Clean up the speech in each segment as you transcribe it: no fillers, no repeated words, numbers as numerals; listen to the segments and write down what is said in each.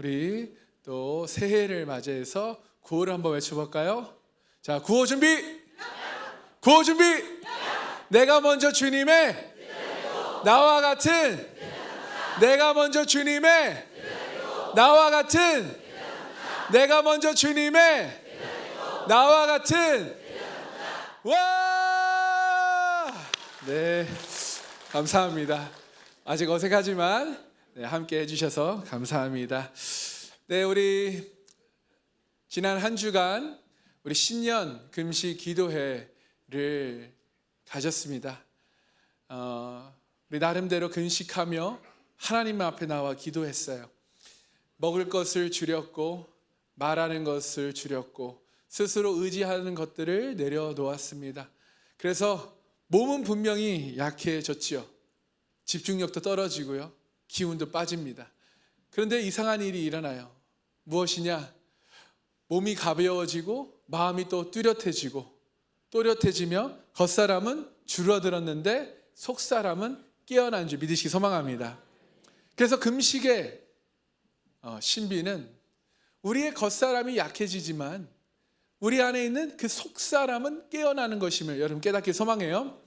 우리 또 새해를 맞이해서 구호를 한번 외쳐볼까요? 자, 구호 준비! 구호 준비! 내가 먼저 주님의 나와 같은 내가 먼저 주님의 나와 같은 내가 먼저 주님의 나와 같은 와! 네, 감사합니다. 아직 어색하지만 함께 해주셔서 감사합니다. 네, 우리 지난 한 주간 우리 신년 금식 기도회를 가졌습니다. 우리 나름대로 금식하며 하나님 앞에 나와 기도했어요. 먹을 것을 줄였고 말하는 것을 줄였고 스스로 의지하는 것들을 내려놓았습니다. 그래서 몸은 분명히 약해졌지요. 집중력도 떨어지고요. 기운도 빠집니다. 그런데 이상한 일이 일어나요. 무엇이냐? 몸이 가벼워지고 마음이 또 뚜렷해지고 또렷해지며 겉사람은 줄어들었는데 속사람은 깨어난 줄 믿으시기 소망합니다. 그래서 금식의 신비는 우리의 겉사람이 약해지지만 우리 안에 있는 그 속사람은 깨어나는 것임을 여러분 깨닫기 소망해요.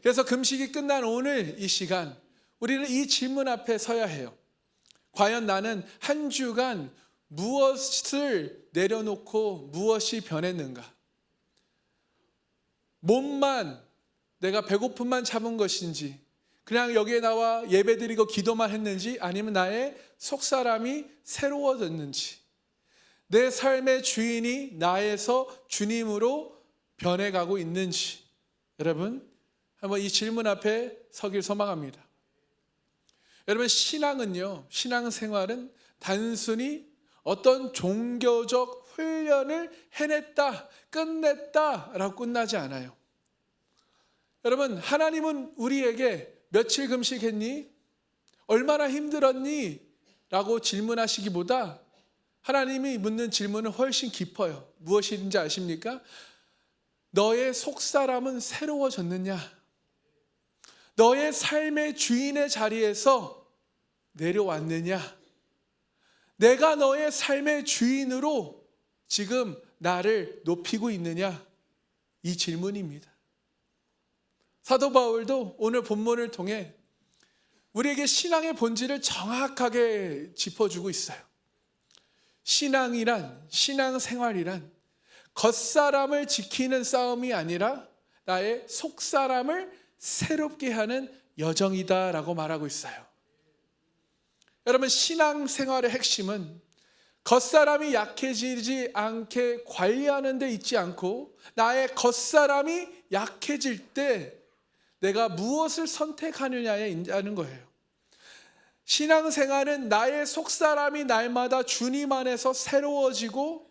그래서 금식이 끝난 오늘 이 시간 우리는 이 질문 앞에 서야 해요. 과연 나는 한 주간 무엇을 내려놓고 무엇이 변했는가? 몸만 내가 배고픔만 참은 것인지 그냥 여기에 나와 예배드리고 기도만 했는지 아니면 나의 속사람이 새로워졌는지 내 삶의 주인이 나에서 주님으로 변해가고 있는지 여러분 한번 이 질문 앞에 서길 소망합니다. 여러분 신앙은요, 신앙생활은 단순히 어떤 종교적 훈련을 해냈다, 끝냈다라고 끝나지 않아요. 여러분 하나님은 우리에게 며칠 금식했니? 얼마나 힘들었니? 라고 질문하시기보다 하나님이 묻는 질문은 훨씬 깊어요. 무엇인지 아십니까? 너의 속사람은 새로워졌느냐? 너의 삶의 주인의 자리에서 내려왔느냐? 내가 너의 삶의 주인으로 지금 나를 높이고 있느냐? 이 질문입니다. 사도 바울도 오늘 본문을 통해 우리에게 신앙의 본질을 정확하게 짚어주고 있어요. 신앙이란, 신앙생활이란 겉사람을 지키는 싸움이 아니라 나의 속사람을 새롭게 하는 여정이다라고 말하고 있어요. 여러분 신앙생활의 핵심은 겉사람이 약해지지 않게 관리하는 데 있지 않고 나의 겉사람이 약해질 때 내가 무엇을 선택하느냐에 있다는 거예요. 신앙생활은 나의 속사람이 날마다 주님 안에서 새로워지고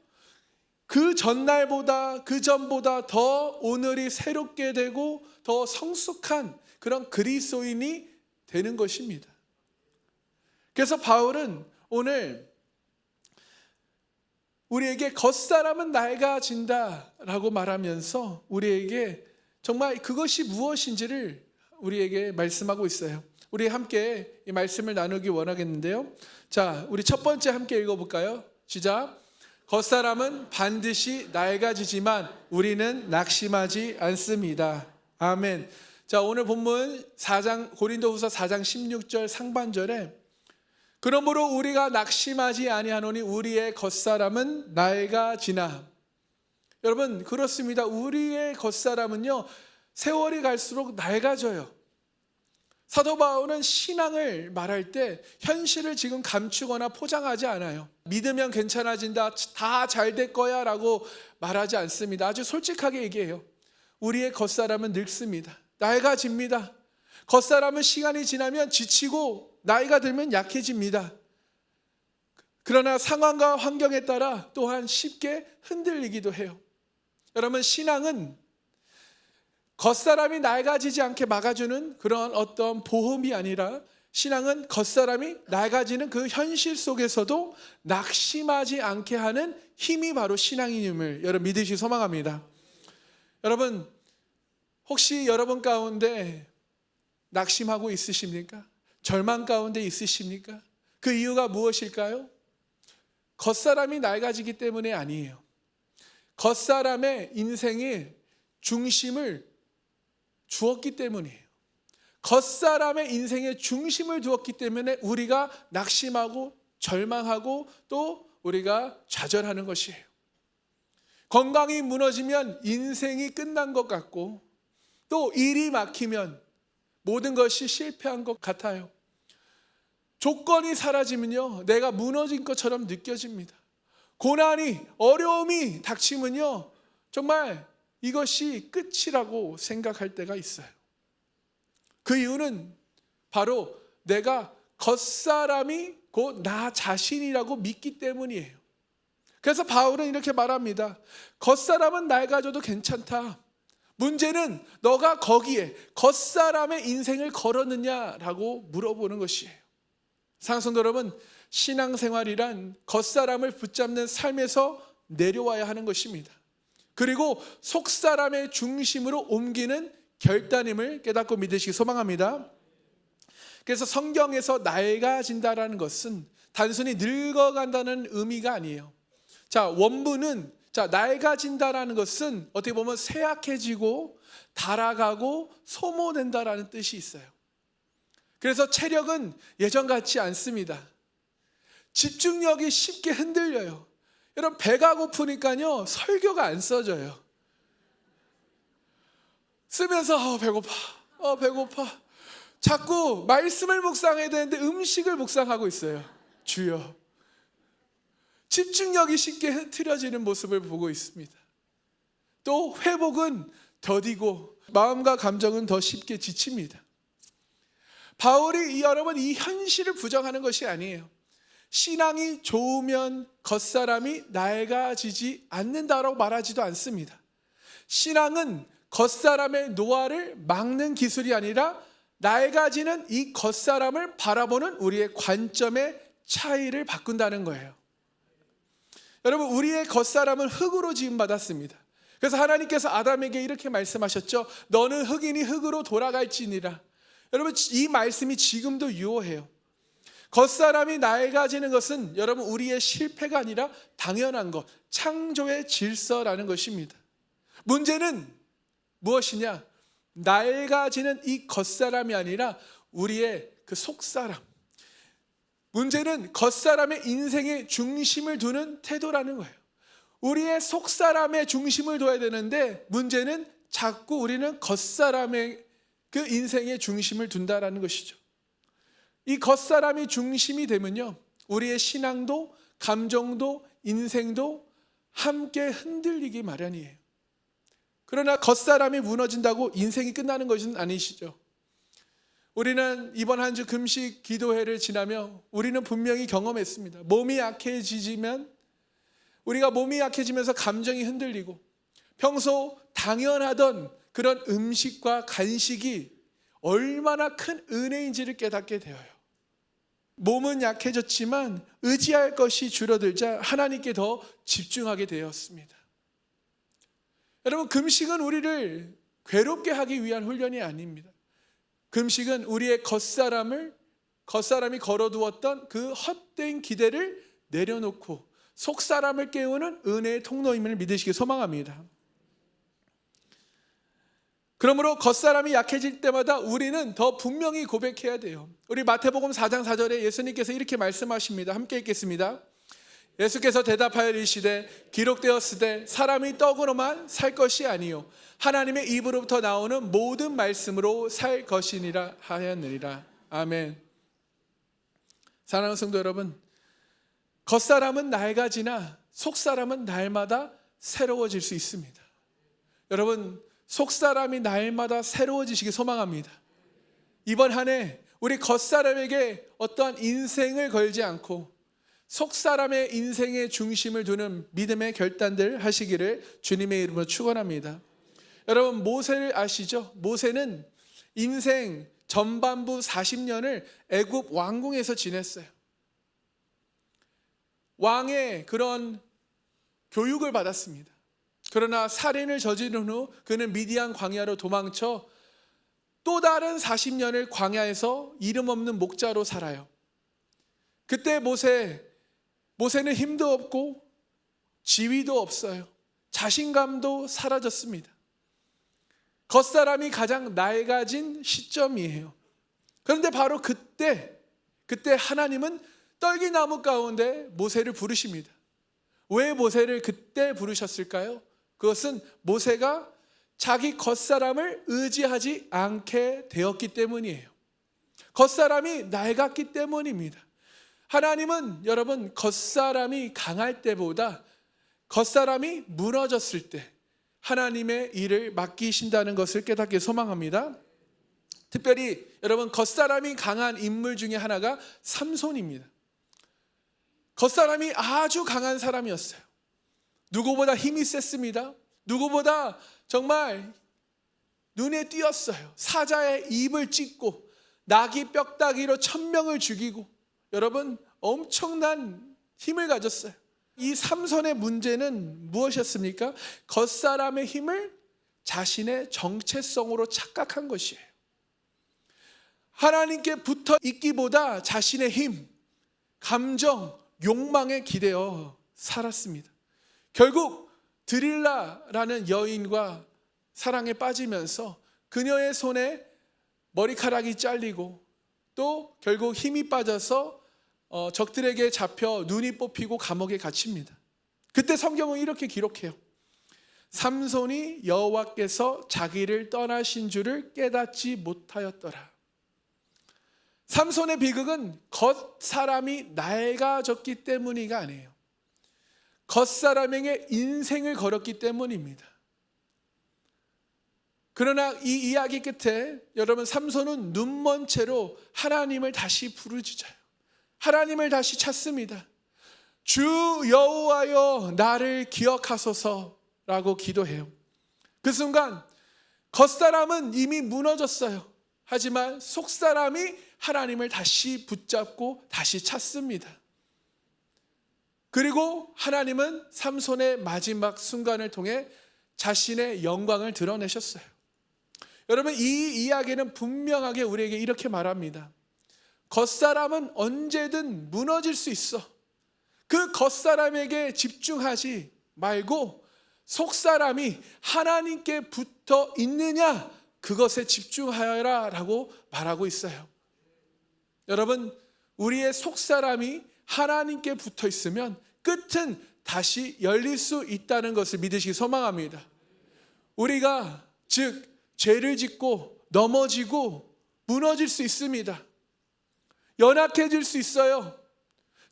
그 전날보다 그 전보다 더 오늘이 새롭게 되고 더 성숙한 그런 그리스도인이 되는 것입니다. 그래서 바울은 오늘 우리에게 겉사람은 낡아진다라고 말하면서 우리에게 정말 그것이 무엇인지를 우리에게 말씀하고 있어요. 우리 함께 이 말씀을 나누기 원하겠는데요. 자, 우리 첫 번째 함께 읽어볼까요? 시작. 겉사람은 반드시 낡아지지만 우리는 낙심하지 않습니다. 아멘. 자, 오늘 본문 4장 고린도후서 4장 16절 상반절에 그러므로 우리가 낙심하지 아니하노니 우리의 겉사람은 낡아지나. 여러분 그렇습니다. 우리의 겉사람은요 세월이 갈수록 낡아져요. 사도 바울은 신앙을 말할 때 현실을 지금 감추거나 포장하지 않아요. 믿으면 괜찮아진다, 다 잘 될 거야 라고 말하지 않습니다. 아주 솔직하게 얘기해요. 우리의 겉사람은 늙습니다. 낡아집니다. 겉사람은 시간이 지나면 지치고 나이가 들면 약해집니다. 그러나 상황과 환경에 따라 또한 쉽게 흔들리기도 해요. 여러분 신앙은 겉사람이 낡아지지 않게 막아주는 그런 어떤 보험이 아니라 신앙은 겉사람이 낡아지는 그 현실 속에서도 낙심하지 않게 하는 힘이 바로 신앙임을 여러분 믿으시기 소망합니다. 여러분 혹시 여러분 가운데 낙심하고 있으십니까? 절망 가운데 있으십니까? 그 이유가 무엇일까요? 겉사람이 낡아지기 때문에 아니에요. 겉사람의 인생에 중심을 주었기 때문이에요. 겉사람의 인생에 중심을 두었기 때문에 우리가 낙심하고 절망하고 또 우리가 좌절하는 것이에요. 건강이 무너지면 인생이 끝난 것 같고 또 일이 막히면 모든 것이 실패한 것 같아요. 조건이 사라지면요, 내가 무너진 것처럼 느껴집니다. 고난이, 어려움이 닥치면요, 정말 이것이 끝이라고 생각할 때가 있어요. 그 이유는 바로 내가 겉사람이 곧 나 자신이라고 믿기 때문이에요. 그래서 바울은 이렇게 말합니다. 겉사람은 낡아져도 괜찮다. 문제는 너가 거기에 겉사람의 인생을 걸었느냐라고 물어보는 것이에요. 사랑하는 성도 여러분, 신앙생활이란 겉사람을 붙잡는 삶에서 내려와야 하는 것입니다. 그리고 속사람의 중심으로 옮기는 결단임을 깨닫고 믿으시기 소망합니다. 그래서 성경에서 낡아진다라는 것은 단순히 늙어간다는 의미가 아니에요. 자, 원문은 낡아진다라는 것은 어떻게 보면 쇠약해지고 닳아가고 소모된다라는 뜻이 있어요. 그래서 체력은 예전 같지 않습니다. 집중력이 쉽게 흔들려요. 여러분, 배가 고프니까요, 설교가 안 써져요. 쓰면서 배고파. 자꾸 말씀을 묵상해야 되는데 음식을 묵상하고 있어요. 주여. 집중력이 쉽게 흐트러지는 모습을 보고 있습니다. 또 회복은 더디고 마음과 감정은 더 쉽게 지칩니다. 바울이 여러분 이 현실을 부정하는 것이 아니에요. 신앙이 좋으면 겉사람이 낡아지지 않는다라고 말하지도 않습니다. 신앙은 겉사람의 노화를 막는 기술이 아니라 낡아지는 이 겉사람을 바라보는 우리의 관점의 차이를 바꾼다는 거예요. 여러분, 우리의 겉사람은 흙으로 지음받았습니다. 그래서 하나님께서 아담에게 이렇게 말씀하셨죠. 너는 흙이니 흙으로 돌아갈지니라. 여러분, 이 말씀이 지금도 유효해요. 겉사람이 낡아지는 것은 여러분 우리의 실패가 아니라 당연한 것, 창조의 질서라는 것입니다. 문제는 무엇이냐? 낡아지는 이 겉사람이 아니라 우리의 그 속사람. 문제는 겉사람의 인생의 중심을 두는 태도라는 거예요. 우리의 속사람의 중심을 둬야 되는데 문제는 자꾸 우리는 겉사람의 그 인생의 중심을 둔다라는 것이죠. 이 겉사람이 중심이 되면요, 우리의 신앙도 감정도 인생도 함께 흔들리기 마련이에요. 그러나 겉사람이 무너진다고 인생이 끝나는 것은 아니시죠. 우리는 이번 한 주 금식 기도회를 지나며 우리는 분명히 경험했습니다. 몸이 약해지면 우리가 몸이 약해지면서 감정이 흔들리고 평소 당연하던 그런 음식과 간식이 얼마나 큰 은혜인지를 깨닫게 되어요. 몸은 약해졌지만 의지할 것이 줄어들자 하나님께 더 집중하게 되었습니다. 여러분, 금식은 우리를 괴롭게 하기 위한 훈련이 아닙니다. 금식은 우리의 겉사람이 걸어두었던 그 헛된 기대를 내려놓고 속사람을 깨우는 은혜의 통로임을 믿으시기 소망합니다. 그러므로 겉사람이 약해질 때마다 우리는 더 분명히 고백해야 돼요. 우리 마태복음 4장 4절에 예수님께서 이렇게 말씀하십니다. 함께 읽겠습니다. 예수께서 대답하여 이르시되 기록되었으되 사람이 떡으로만 살 것이 아니요 하나님의 입으로부터 나오는 모든 말씀으로 살 것이니라 하였느니라. 아멘. 사랑하는 성도 여러분, 겉사람은 낡아지나 속사람은 날마다 새로워질 수 있습니다. 여러분, 속사람이 날마다 새로워지시기 소망합니다. 이번 한 해 우리 겉사람에게 어떠한 인생을 걸지 않고 속사람의 인생의 중심을 두는 믿음의 결단들 하시기를 주님의 이름으로 축원합니다. 여러분, 모세를 아시죠? 모세는 인생 전반부 40년을 애굽 왕궁에서 지냈어요. 왕의 그런 교육을 받았습니다. 그러나 살인을 저지른 후 그는 미디안 광야로 도망쳐 또 다른 40년을 광야에서 이름 없는 목자로 살아요. 그때 모세 모세는 힘도 없고 지위도 없어요. 자신감도 사라졌습니다. 겉사람이 가장 낡아진 시점이에요. 그런데 바로 그때 하나님은 떨기나무 가운데 모세를 부르십니다. 왜 모세를 그때 부르셨을까요? 그것은 모세가 자기 겉사람을 의지하지 않게 되었기 때문이에요. 겉사람이 낡았기 때문입니다. 하나님은 여러분 겉사람이 강할 때보다 겉사람이 무너졌을 때 하나님의 일을 맡기신다는 것을 깨닫게 소망합니다. 특별히 여러분 겉사람이 강한 인물 중에 하나가 삼손입니다. 겉사람이 아주 강한 사람이었어요. 누구보다 힘이 셌습니다. 누구보다 정말 눈에 띄었어요. 사자의 입을 찢고 나귀 뼈다귀로 1000명을 죽이고 여러분 엄청난 힘을 가졌어요. 이 삼손의 문제는 무엇이었습니까? 겉사람의 힘을 자신의 정체성으로 착각한 것이에요. 하나님께 붙어 있기보다 자신의 힘, 감정, 욕망에 기대어 살았습니다. 결국 드릴라라는 여인과 사랑에 빠지면서 그녀의 손에 머리카락이 잘리고 또 결국 힘이 빠져서 적들에게 잡혀 눈이 뽑히고 감옥에 갇힙니다. 그때 성경은 이렇게 기록해요. 삼손이 여호와께서 자기를 떠나신 줄을 깨닫지 못하였더라. 삼손의 비극은 겉사람이 낡아졌기 때문이가 아니에요. 겉사람에게 인생을 걸었기 때문입니다. 그러나 이 이야기 끝에 여러분 삼손은 눈먼 채로 하나님을 다시 부르짖어요. 하나님을 다시 찾습니다. 주 여호와여 나를 기억하소서라고 기도해요. 그 순간 겉사람은 이미 무너졌어요. 하지만 속사람이 하나님을 다시 붙잡고 다시 찾습니다. 그리고 하나님은 삼손의 마지막 순간을 통해 자신의 영광을 드러내셨어요. 여러분 이 이야기는 분명하게 우리에게 이렇게 말합니다. 겉사람은 언제든 무너질 수 있어. 그 겉사람에게 집중하지 말고 속사람이 하나님께 붙어 있느냐 그것에 집중하여라 라고 말하고 있어요. 여러분 우리의 속사람이 하나님께 붙어 있으면 끝은 다시 열릴 수 있다는 것을 믿으시기 소망합니다. 우리가 즉 죄를 짓고 넘어지고 무너질 수 있습니다. 연약해질 수 있어요.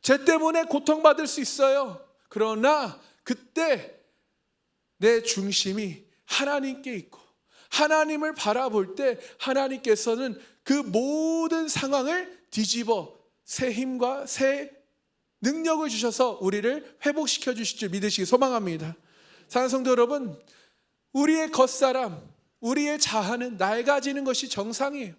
죄 때문에 고통받을 수 있어요. 그러나 그때 내 중심이 하나님께 있고 하나님을 바라볼 때 하나님께서는 그 모든 상황을 뒤집어 새 힘과 새 능력을 주셔서 우리를 회복시켜 주실 줄 믿으시기 소망합니다. 사랑하는 성도 여러분, 우리의 겉사람, 우리의 자아는 낡아지는 것이 정상이에요.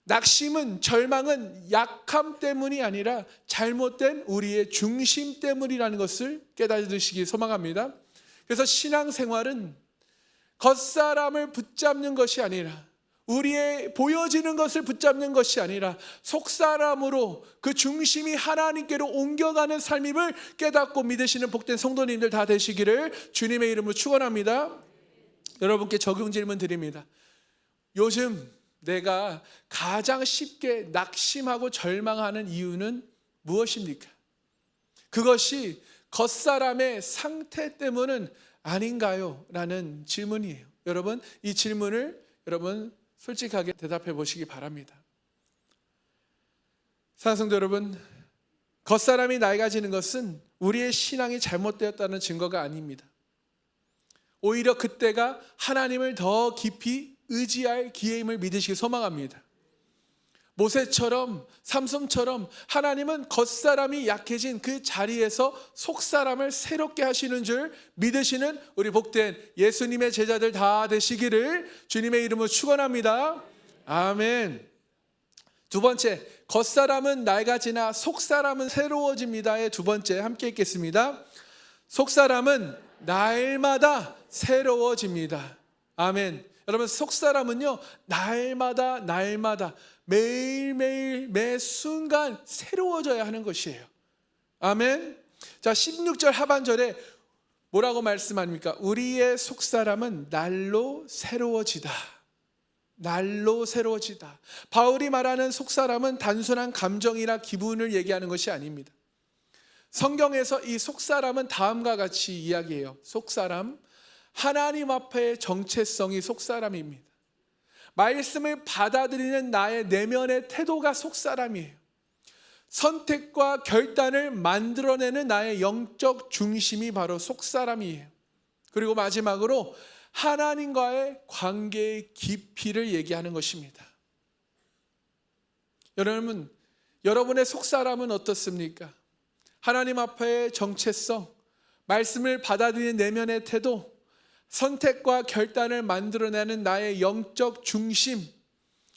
낙심은, 절망은 약함 때문이 아니라 잘못된 우리의 중심 때문이라는 것을 깨달으시기 소망합니다. 그래서 신앙생활은 겉사람을 붙잡는 것이 아니라 우리의 보여지는 것을 붙잡는 것이 아니라 속사람으로 그 중심이 하나님께로 옮겨가는 삶임을 깨닫고 믿으시는 복된 성도님들 다 되시기를 주님의 이름으로 축원합니다. 여러분께 적용 질문 드립니다. 요즘 내가 가장 쉽게 낙심하고 절망하는 이유는 무엇입니까? 그것이 겉사람의 상태 때문은 아닌가요? 라는 질문이에요. 여러분 이 질문을 여러분 솔직하게 대답해 보시기 바랍니다. 사랑하는 성도 여러분, 겉사람이 낡아지는 것은 우리의 신앙이 잘못되었다는 증거가 아닙니다. 오히려 그때가 하나님을 더 깊이 의지할 기회임을 믿으시기 소망합니다. 모세처럼 삼손처럼 하나님은 겉사람이 약해진 그 자리에서 속사람을 새롭게 하시는 줄 믿으시는 우리 복된 예수님의 제자들 다 되시기를 주님의 이름으로 축원합니다. 아멘. 두 번째, 겉사람은 낡아지나 속사람은 새로워집니다의 두 번째 함께 읽겠습니다. 속사람은 날마다 새로워집니다. 아멘. 여러분 속사람은요 날마다 매일매일 매 순간 새로워져야 하는 것이에요. 아멘. 자, 16절 하반절에 뭐라고 말씀합니까? 우리의 속사람은 날로 새로워지다. 날로 새로워지다. 바울이 말하는 속사람은 단순한 감정이나 기분을 얘기하는 것이 아닙니다. 성경에서 이 속사람은 다음과 같이 이야기해요. 속사람, 하나님 앞의 정체성이 속사람입니다. 말씀을 받아들이는 나의 내면의 태도가 속사람이에요. 선택과 결단을 만들어내는 나의 영적 중심이 바로 속사람이에요. 그리고 마지막으로 하나님과의 관계의 깊이를 얘기하는 것입니다. 여러분, 여러분의 속사람은 어떻습니까? 하나님 앞의 정체성, 말씀을 받아들이는 내면의 태도, 선택과 결단을 만들어내는 나의 영적 중심,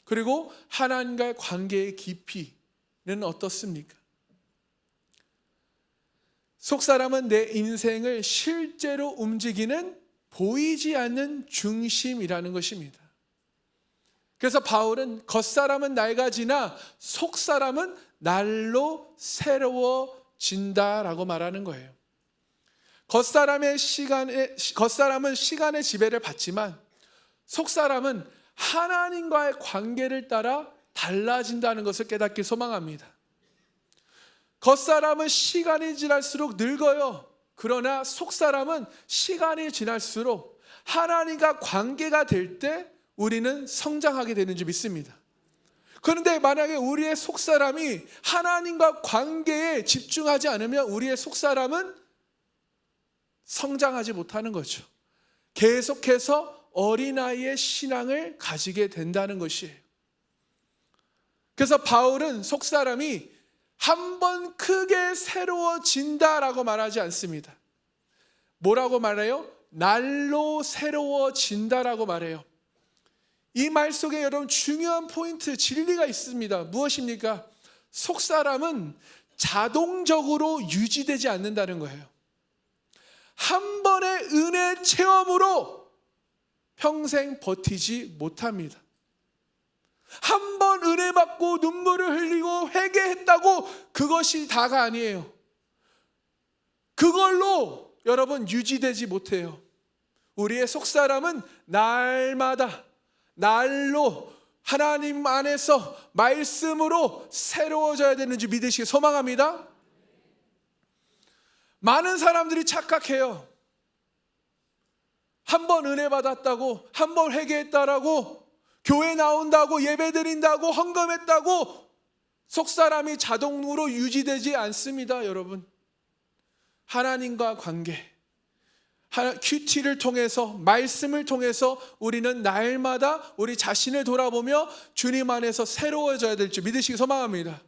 그리고 하나님과의 관계의 깊이는 어떻습니까? 속사람은 내 인생을 실제로 움직이는 보이지 않는 중심이라는 것입니다. 그래서 바울은 겉사람은 밝아지나 속사람은 날로 새로워진다라고 말하는 거예요. 겉사람은 시간의 지배를 받지만 속사람은 하나님과의 관계를 따라 달라진다는 것을 깨닫기 소망합니다. 겉사람은 시간이 지날수록 늙어요. 그러나 속사람은 시간이 지날수록 하나님과 관계가 될 때 우리는 성장하게 되는 줄 믿습니다. 그런데 만약에 우리의 속사람이 하나님과 관계에 집중하지 않으면 우리의 속사람은 성장하지 못하는 거죠. 계속해서 어린아이의 신앙을 가지게 된다는 것이에요. 그래서 바울은 속사람이 한 번 크게 새로워진다라고 말하지 않습니다. 뭐라고 말해요? 날로 새로워진다라고 말해요. 이 말 속에 여러분 중요한 포인트, 진리가 있습니다. 무엇입니까? 속사람은 자동적으로 유지되지 않는다는 거예요. 한 번의 은혜 체험으로 평생 버티지 못합니다. 한 번 은혜 받고 눈물을 흘리고 회개했다고 그것이 다가 아니에요. 그걸로 여러분 유지되지 못해요. 우리의 속사람은 날마다 날로 하나님 안에서 말씀으로 새로워져야 되는지 믿으시기 소망합니다. 많은 사람들이 착각해요. 한 번 은혜 받았다고, 한 번 회개했다라고, 교회 나온다고, 예배 드린다고, 헌금했다고 속사람이 자동으로 유지되지 않습니다. 여러분, 하나님과 관계, 큐티를 통해서, 말씀을 통해서 우리는 날마다 우리 자신을 돌아보며 주님 안에서 새로워져야 될 줄 믿으시기 소망합니다.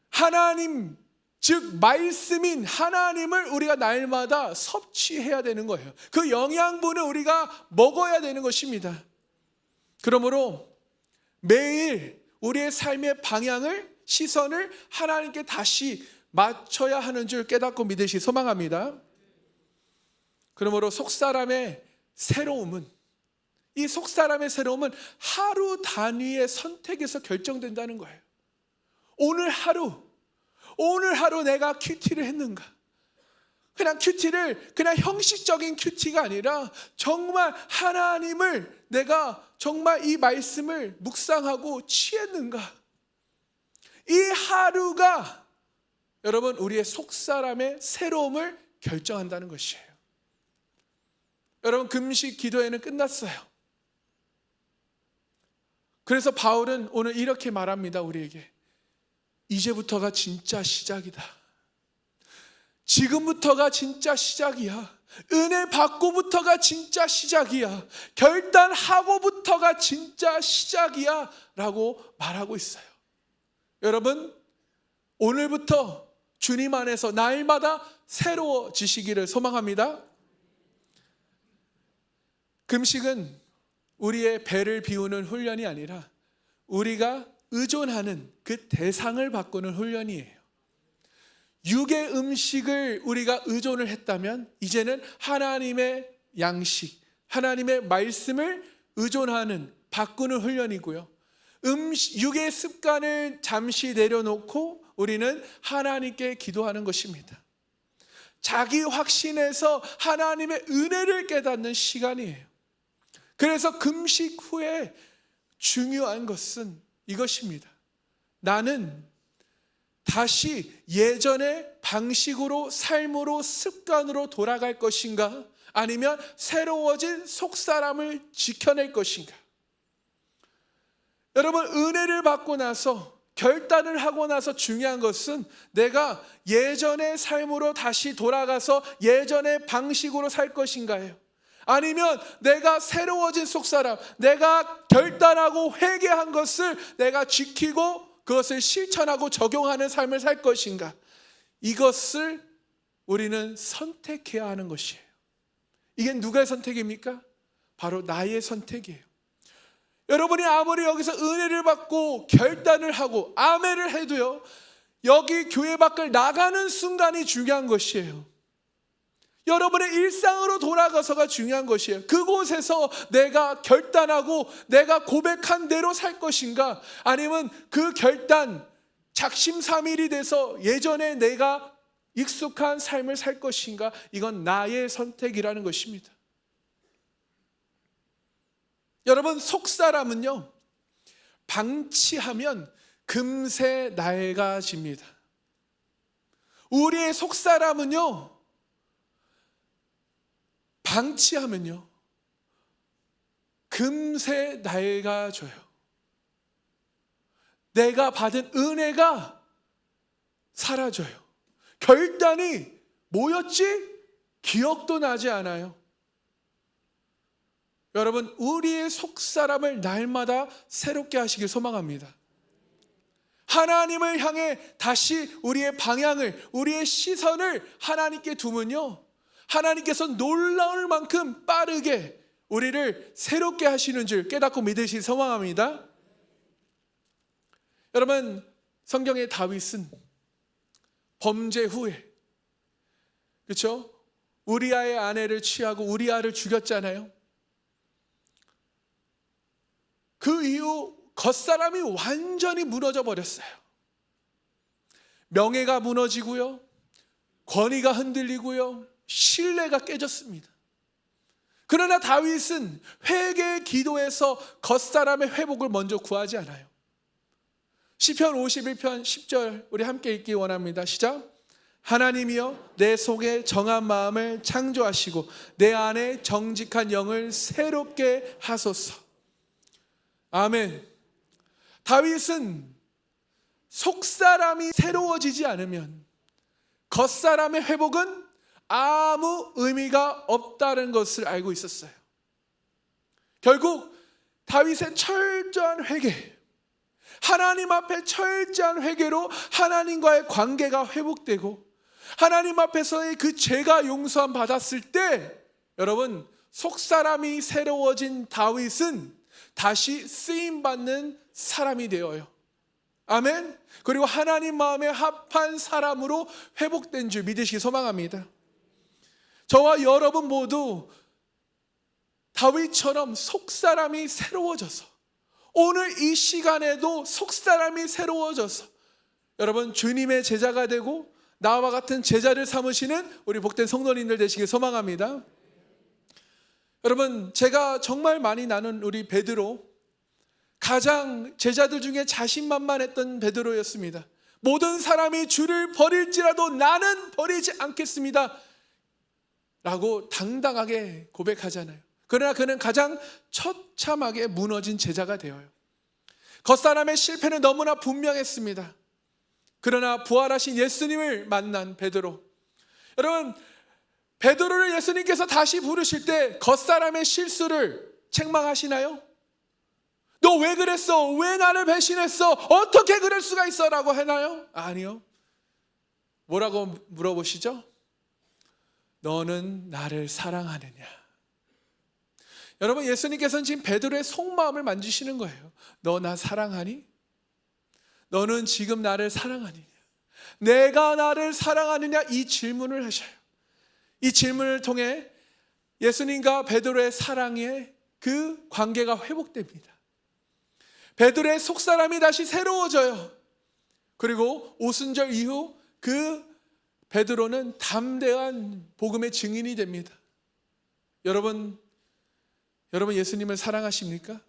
하나님, 즉 말씀인 하나님을 우리가 날마다 섭취해야 되는 거예요. 그 영양분을 우리가 먹어야 되는 것입니다. 그러므로 매일 우리의 삶의 방향을, 시선을 하나님께 다시 맞춰야 하는 줄 깨닫고 믿으시 소망합니다. 그러므로 속사람의 새로움은, 이 속사람의 새로움은 하루 단위의 선택에서 결정된다는 거예요. 오늘 하루 내가 큐티를 했는가? 그냥 큐티를 그냥 형식적인 큐티가 아니라 정말 하나님을 내가 정말 이 말씀을 묵상하고 취했는가? 이 하루가 여러분 우리의 속사람의 새로움을 결정한다는 것이에요. 여러분, 금식 기도회는 끝났어요. 그래서 바울은 오늘 이렇게 말합니다. 우리에게 이제부터가 진짜 시작이다. 지금부터가 진짜 시작이야. 은혜 받고부터가 진짜 시작이야. 결단하고부터가 진짜 시작이야 라고 말하고 있어요. 여러분, 오늘부터 주님 안에서 날마다 새로워지시기를 소망합니다. 금식은 우리의 배를 비우는 훈련이 아니라 우리가 의존하는 그 대상을 바꾸는 훈련이에요. 육의 음식을 우리가 의존을 했다면 이제는 하나님의 양식, 하나님의 말씀을 의존하는, 바꾸는 훈련이고요. 육의 습관을 잠시 내려놓고 우리는 하나님께 기도하는 것입니다. 자기 확신에서 하나님의 은혜를 깨닫는 시간이에요. 그래서 금식 후에 중요한 것은 이것입니다. 나는 다시 예전의 방식으로, 삶으로, 습관으로 돌아갈 것인가? 아니면 새로워진 속사람을 지켜낼 것인가? 여러분, 은혜를 받고 나서, 결단을 하고 나서 중요한 것은 내가 예전의 삶으로 다시 돌아가서 예전의 방식으로 살 것인가요? 아니면 내가 새로워진 속사람, 내가 결단하고 회개한 것을 내가 지키고 그것을 실천하고 적용하는 삶을 살 것인가? 이것을 우리는 선택해야 하는 것이에요. 이게 누구의 선택입니까? 바로 나의 선택이에요. 여러분이 아무리 여기서 은혜를 받고 결단을 하고 아멘을 해도요, 여기 교회 밖을 나가는 순간이 중요한 것이에요. 여러분의 일상으로 돌아가서가 중요한 것이에요. 그곳에서 내가 결단하고 내가 고백한 대로 살 것인가? 아니면 그 결단, 작심삼일이 돼서 예전에 내가 익숙한 삶을 살 것인가? 이건 나의 선택이라는 것입니다. 여러분, 속사람은요, 방치하면 금세 낡아집니다. 우리의 속사람은요, 방치하면요, 금세 낡아져요. 내가 받은 은혜가 사라져요. 결단이 뭐였지? 기억도 나지 않아요. 여러분, 우리의 속사람을 날마다 새롭게 하시길 소망합니다. 하나님을 향해 다시 우리의 방향을, 우리의 시선을 하나님께 두면요, 하나님께서 놀라울 만큼 빠르게 우리를 새롭게 하시는 줄 깨닫고 믿으시길 소망합니다. 여러분, 성경의 다윗은 범죄 후에, 그렇죠? 우리아의 아내를 취하고 우리아를 죽였잖아요. 그 이후 겉사람이 완전히 무너져 버렸어요. 명예가 무너지고요, 권위가 흔들리고요, 신뢰가 깨졌습니다. 그러나 다윗은 회개의 기도에서 겉사람의 회복을 먼저 구하지 않아요. 시편 51편 10절 우리 함께 읽기 원합니다. 시작. 하나님이여, 내 속에 정한 마음을 창조하시고 내 안에 정직한 영을 새롭게 하소서. 아멘. 다윗은 속사람이 새로워지지 않으면 겉사람의 회복은 아무 의미가 없다는 것을 알고 있었어요. 결국 다윗의 철저한 회개, 하나님 앞에 철저한 회개로 하나님과의 관계가 회복되고 하나님 앞에서의 그 죄가 용서함 받았을 때, 여러분, 속사람이 새로워진 다윗은 다시 쓰임받는 사람이 되어요. 아멘. 그리고 하나님 마음에 합한 사람으로 회복된 줄 믿으시기 소망합니다. 저와 여러분 모두 다윗처럼 속사람이 새로워져서, 오늘 이 시간에도 속사람이 새로워져서 여러분 주님의 제자가 되고 나와 같은 제자를 삼으시는 우리 복된 성도님들 되시길 소망합니다. 여러분, 제가 정말 많이 나눈 우리 베드로, 가장 제자들 중에 자신만만했던 베드로였습니다. 모든 사람이 주를 버릴지라도 나는 버리지 않겠습니다 라고 당당하게 고백하잖아요. 그러나 그는 가장 처참하게 무너진 제자가 되어요. 겉사람의 실패는 너무나 분명했습니다. 그러나 부활하신 예수님을 만난 베드로, 여러분, 베드로를 예수님께서 다시 부르실 때 겉사람의 실수를 책망하시나요? 너 왜 그랬어? 왜 나를 배신했어? 어떻게 그럴 수가 있어? 라고 하나요? 아니요. 뭐라고 물어보시죠? 너는 나를 사랑하느냐? 여러분, 예수님께서는 지금 베드로의 속마음을 만지시는 거예요. 너 나 사랑하니? 너는 지금 나를 사랑하느냐? 내가 나를 사랑하느냐? 이 질문을 하셔요. 이 질문을 통해 예수님과 베드로의 사랑의 그 관계가 회복됩니다. 베드로의 속사람이 다시 새로워져요. 그리고 오순절 이후 그 베드로는 담대한 복음의 증인이 됩니다. 여러분 예수님을 사랑하십니까?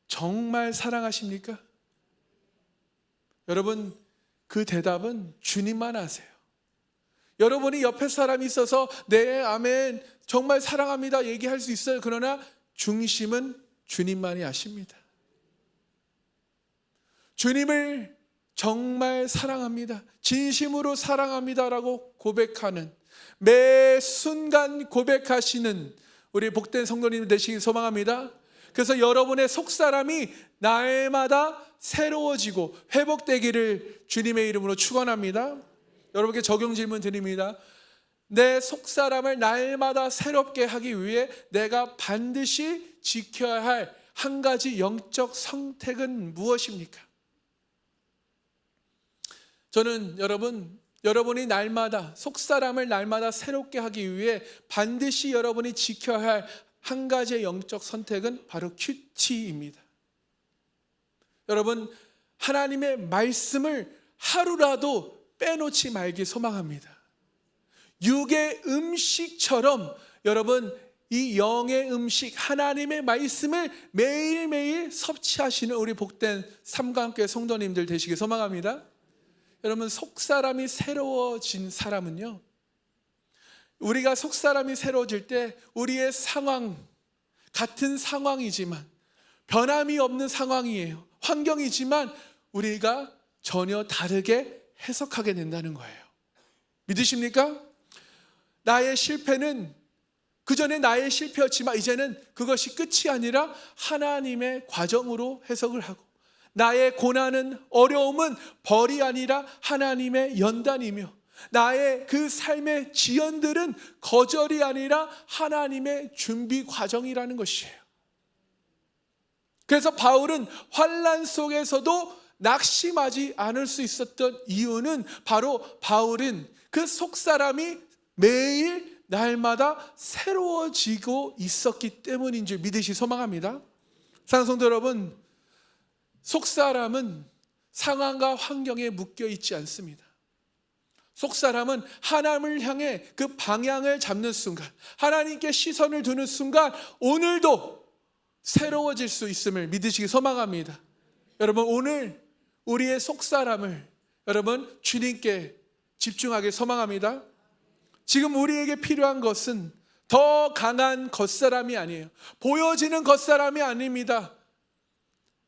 정말 사랑하십니까? 여러분, 그 대답은 주님만 아세요. 여러분이 옆에 사람이 있어서 네, 아멘, 정말 사랑합니다 얘기할 수 있어요. 그러나 중심은 주님만이 아십니다. 주님을 정말 사랑합니다, 진심으로 사랑합니다라고 고백하는, 매 순간 고백하시는 우리 복된 성도님 되시길 소망합니다. 그래서 여러분의 속사람이 날마다 새로워지고 회복되기를 주님의 이름으로 축원합니다. 여러분께 적용 질문 드립니다. 내 속사람을 날마다 새롭게 하기 위해 내가 반드시 지켜야 할 한 가지 영적 선택은 무엇입니까? 저는 여러분이 날마다 속사람을 날마다 새롭게 하기 위해 반드시 여러분이 지켜야 할 한 가지의 영적 선택은 바로 큐티입니다. 여러분, 하나님의 말씀을 하루라도 빼놓지 말기 소망합니다. 육의 음식처럼 여러분, 이 영의 음식 하나님의 말씀을 매일매일 섭취하시는 우리 복된 삼가함교회 성도님들 되시길 소망합니다. 여러분, 속사람이 새로워진 사람은요, 우리가 속사람이 새로워질 때 우리의 상황, 같은 상황이지만 변함이 없는 상황이에요, 환경이지만 우리가 전혀 다르게 해석하게 된다는 거예요. 믿으십니까? 나의 실패는 그전에 나의 실패였지만 이제는 그것이 끝이 아니라 하나님의 과정으로 해석을 하고, 나의 고난은, 어려움은 벌이 아니라 하나님의 연단이며, 나의 그 삶의 지연들은 거절이 아니라 하나님의 준비 과정이라는 것이에요. 그래서 바울은 환난 속에서도 낙심하지 않을 수 있었던 이유는 바로 바울은 그 속사람이 매일 날마다 새로워지고 있었기 때문인 줄 믿으시 소망합니다. 사랑하는 성도 여러분, 속사람은 상황과 환경에 묶여 있지 않습니다. 속사람은 하나님을 향해 그 방향을 잡는 순간, 하나님께 시선을 두는 순간 오늘도 새로워질 수 있음을 믿으시기 소망합니다. 여러분, 오늘 우리의 속사람을 여러분 주님께 집중하길 소망합니다. 지금 우리에게 필요한 것은 더 강한 겉사람이 아니에요. 보여지는 겉사람이 아닙니다.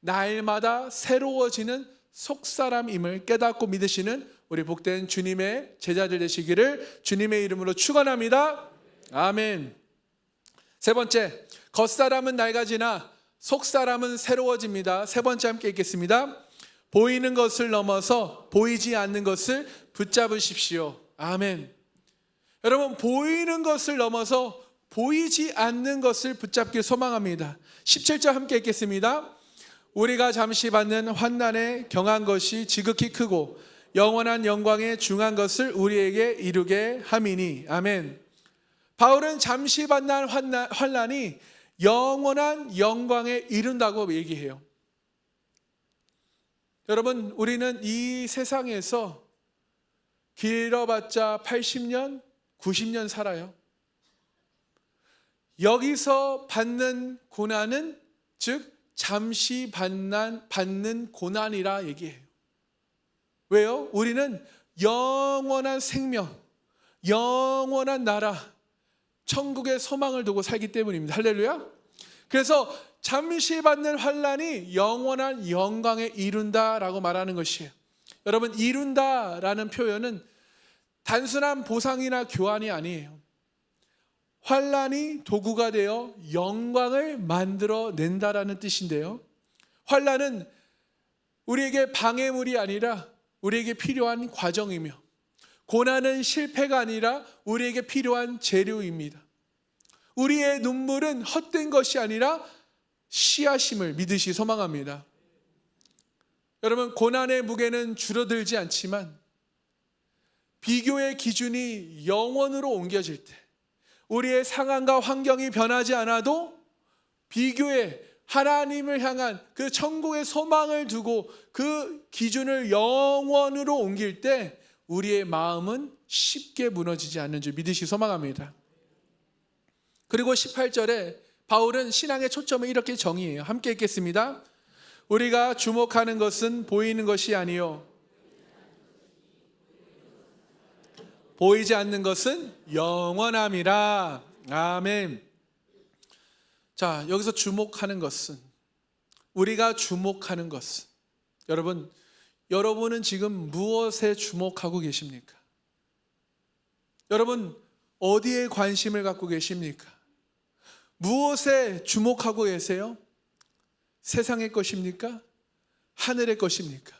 날마다 새로워지는 속사람임을 깨닫고 믿으시는 우리 복된 주님의 제자들 되시기를 주님의 이름으로 축원합니다. 아멘. 세 번째, 겉사람은 낡아지나 속사람은 새로워집니다. 세 번째 함께 읽겠습니다. 보이는 것을 넘어서 보이지 않는 것을 붙잡으십시오. 아멘. 여러분, 보이는 것을 넘어서 보이지 않는 것을 붙잡길 소망합니다. 17절 함께 읽겠습니다. 우리가 잠시 받는 환난에 경한 것이 지극히 크고 영원한 영광에 중한 것을 우리에게 이루게 함이니. 아멘. 바울은 잠시 받는 환난이 영원한 영광에 이른다고 얘기해요. 여러분, 우리는 이 세상에서 길어봤자 80년, 90년 살아요. 여기서 받는 고난은 즉 잠시 받는 고난이라 얘기해요. 왜요? 우리는 영원한 생명, 영원한 나라, 천국의 소망을 두고 살기 때문입니다. 할렐루야. 그래서 잠시 받는 환난이 영원한 영광에 이룬다라고 말하는 것이에요. 여러분, 이룬다라는 표현은 단순한 보상이나 교환이 아니에요. 환난이 도구가 되어 영광을 만들어낸다라는 뜻인데요, 환난은 우리에게 방해물이 아니라 우리에게 필요한 과정이며, 고난은 실패가 아니라 우리에게 필요한 재료입니다. 우리의 눈물은 헛된 것이 아니라 씨앗임을 믿으시 소망합니다. 여러분, 고난의 무게는 줄어들지 않지만 비교의 기준이 영원으로 옮겨질 때, 우리의 상황과 환경이 변하지 않아도 비교의 하나님을 향한 그 천국의 소망을 두고 그 기준을 영원으로 옮길 때 우리의 마음은 쉽게 무너지지 않는 줄 믿으시 소망합니다. 그리고 18절에 바울은 신앙의 초점을 이렇게 정의해요. 함께 읽겠습니다. 우리가 주목하는 것은 보이는 것이 아니요 보이지 않는 것은 영원함이라. 아멘. 자, 여기서 주목하는 것은, 우리가 주목하는 것은, 여러분은 지금 무엇에 주목하고 계십니까? 여러분 어디에 관심을 갖고 계십니까? 무엇에 주목하고 계세요? 세상의 것입니까? 하늘의 것입니까?